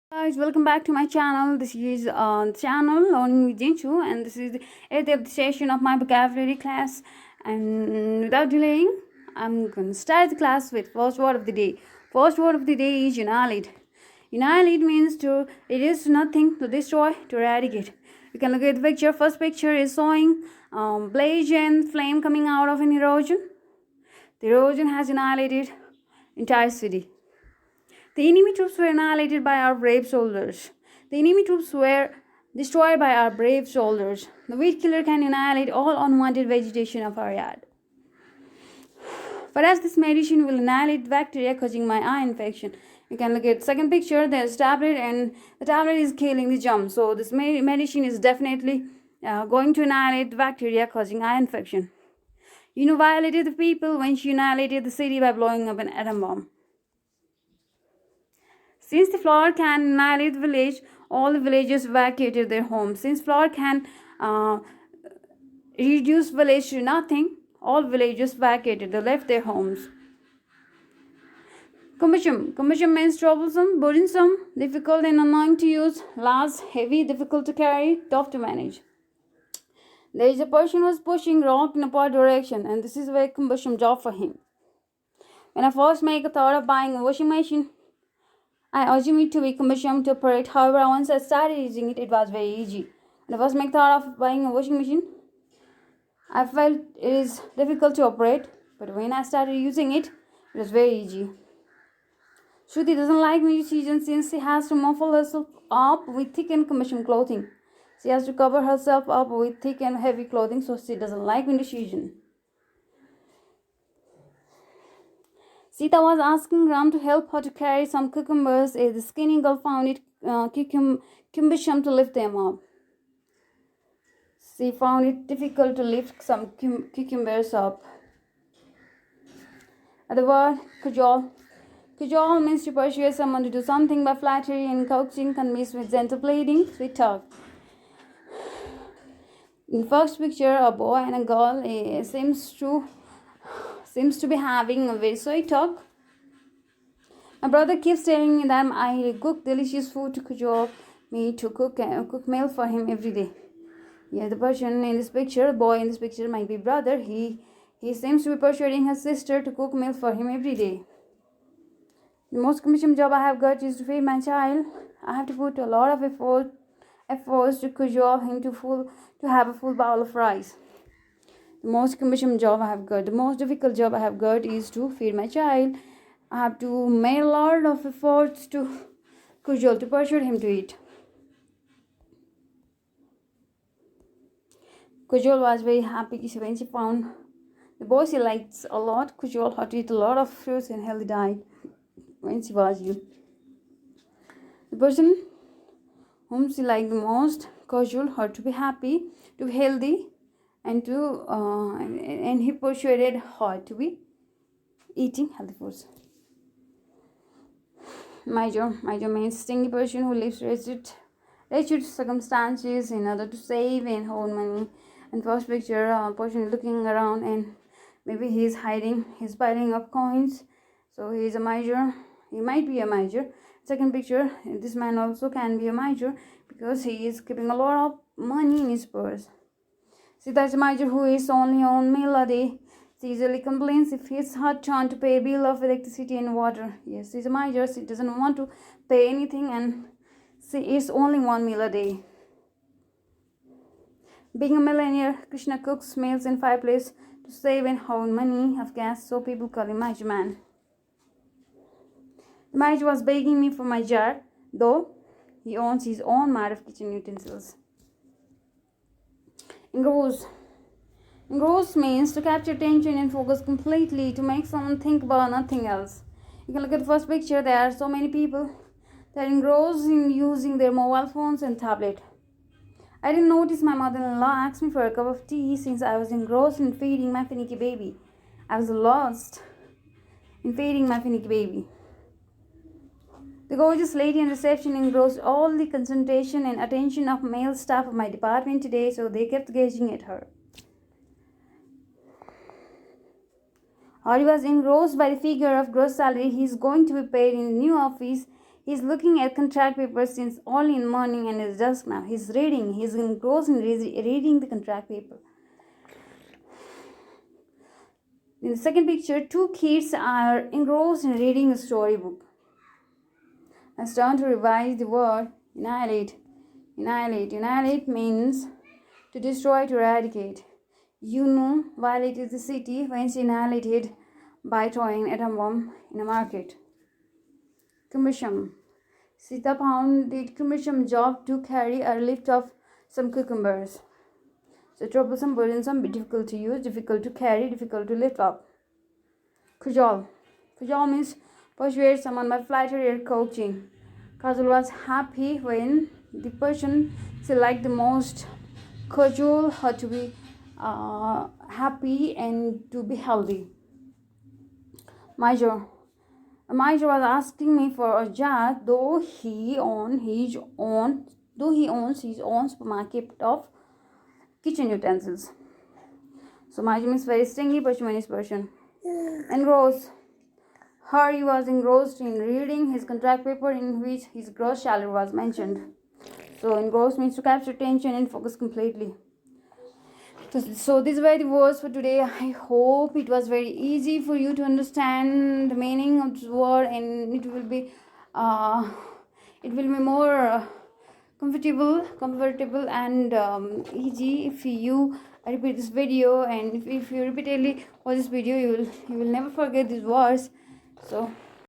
Guys, welcome back to my channel. This is channel Learning with Jinchu, and this is the 8th session of my vocabulary class. And without delaying, I'm going to start the class with first word of the day. First word of the day is annihilate. Annihilate means to reduce to nothing, to destroy, to eradicate. You can look at the picture. First picture is showing blaze and flame coming out of an erosion. The erosion has annihilated entire city. The enemy troops were annihilated by our brave soldiers. The enemy troops were destroyed by our brave soldiers. The weed killer can annihilate all unwanted vegetation of our yard. Whereas this medicine will annihilate bacteria causing my eye infection. You can look at the second picture. There's tablet, and the tablet is killing the germs. So this medicine is definitely going to annihilate the bacteria causing eye infection. Violated the people when she annihilated the city by blowing up an atom bomb. Since the flood can annihilate the village, all the villagers evacuated their homes. Since flood can reduce village to nothing, all villagers vacated. They left their homes. Combustion. Combustion means troublesome, burdensome, difficult and annoying to use, large, heavy, difficult to carry, tough to manage. There is a person who was pushing rock in opposite direction, and this is a very combustion job for him. When I first make a thought of buying a washing machine, I assume it to be cumbersome to operate. However, once I started using it, it was very easy. When I first make thought of buying a washing machine, I felt it is difficult to operate. But when I started using it, it was very easy. Shruti doesn't like winter season since she has to muffle herself up with thick and combustion clothing. She has to cover herself up with thick and heavy clothing, so she doesn't like winter season. Sita was asking Ram to help her to carry some cucumbers as the skinny girl found it cumbersome to lift them up. She found it difficult to lift some cucumbers up. The word cajole. Cajole means to persuade someone to do something by flattery and coaxing, convinced with gentle pleading, sweet talk. In the first picture, a boy and a girl seems to be having a very sweet talk. My brother keeps telling me that I cook delicious food to cajole me to cook meal for him every day. Yeah, the person in this picture, boy in this picture, might be brother. He seems to be persuading his sister to cook meal for him every day. The most cumbersome job I have got is to feed my child. I have to put a lot of efforts to cajole him to have a full bowl of rice. The most cumbersome job I have got, the most difficult job I have got is to feed my child. I have to make a lot of efforts to cajole, to persuade him to eat. Kajol was very happy when she found the boy she likes a lot. Kajol had to eat a lot of fruits and healthy diet when she was young. The person whom she liked the most, Kajol, had to be happy, to be healthy, and he persuaded her to be eating healthy foods. Major means stingy person who lives wretched circumstances in order to save and hold money. And first picture, a person looking around and maybe he's piling up coins. So he's a miser. He might be a miser. Second picture, this man also can be a miser because he is keeping a lot of money in his purse. See, that's a miser who is only on meal a day. She usually complains if it's her turn to pay a bill of electricity and water. Yes, she's a miser. She doesn't want to pay anything and she eats only one meal a day. Being a millionaire, Krishna cooks meals in fireplace to save and hold money of gas, so people call him Miser Man. The miser was begging me for my jar, though he owns his own mart of kitchen utensils. Engross. Engross means to capture attention and focus completely, to make someone think about nothing else. You can look at the first picture. There are so many people that are engrossed in using their mobile phones and tablet. I didn't notice my mother-in-law asked me for a cup of tea since I was engrossed in feeding my finicky baby. I was lost in feeding my finicky baby. The gorgeous lady in reception engrossed all the concentration and attention of male staff of my department today, so they kept gazing at her. Hari was engrossed by the figure of gross salary he is going to be paid in the new office He's looking at contract papers since early in the morning and is dusk now. He's reading. He's engrossed in reading the contract paper. In the second picture, two kids are engrossed in reading a storybook. Let's turn to revise the word annihilate. Annihilate. Annihilate means to destroy, to eradicate. Violate is the city whence annihilated by throwing an atom bomb in a market. Commission. Sita found the commission job to carry a lift of some cucumbers. So troublesome, burdensome, difficult to use, difficult to carry, difficult to lift up. Kajal. Kajal means persuade someone by flattery or coaching. Kajal was happy when the person she liked the most cajole her to be happy and to be healthy. Major. A major was asking me for a job, though he owns his own supermarket of kitchen utensils. So major means very stingy, person is person. Engross. Harry was engrossed in reading his contract paper in which his gross salary was mentioned. So engross means to capture attention and focus completely. So these were the words for today. I hope it was very easy for you to understand the meaning of this word, and it will be more comfortable and easy if you repeat this video. And if you repeatedly watch this video, you will never forget these words. So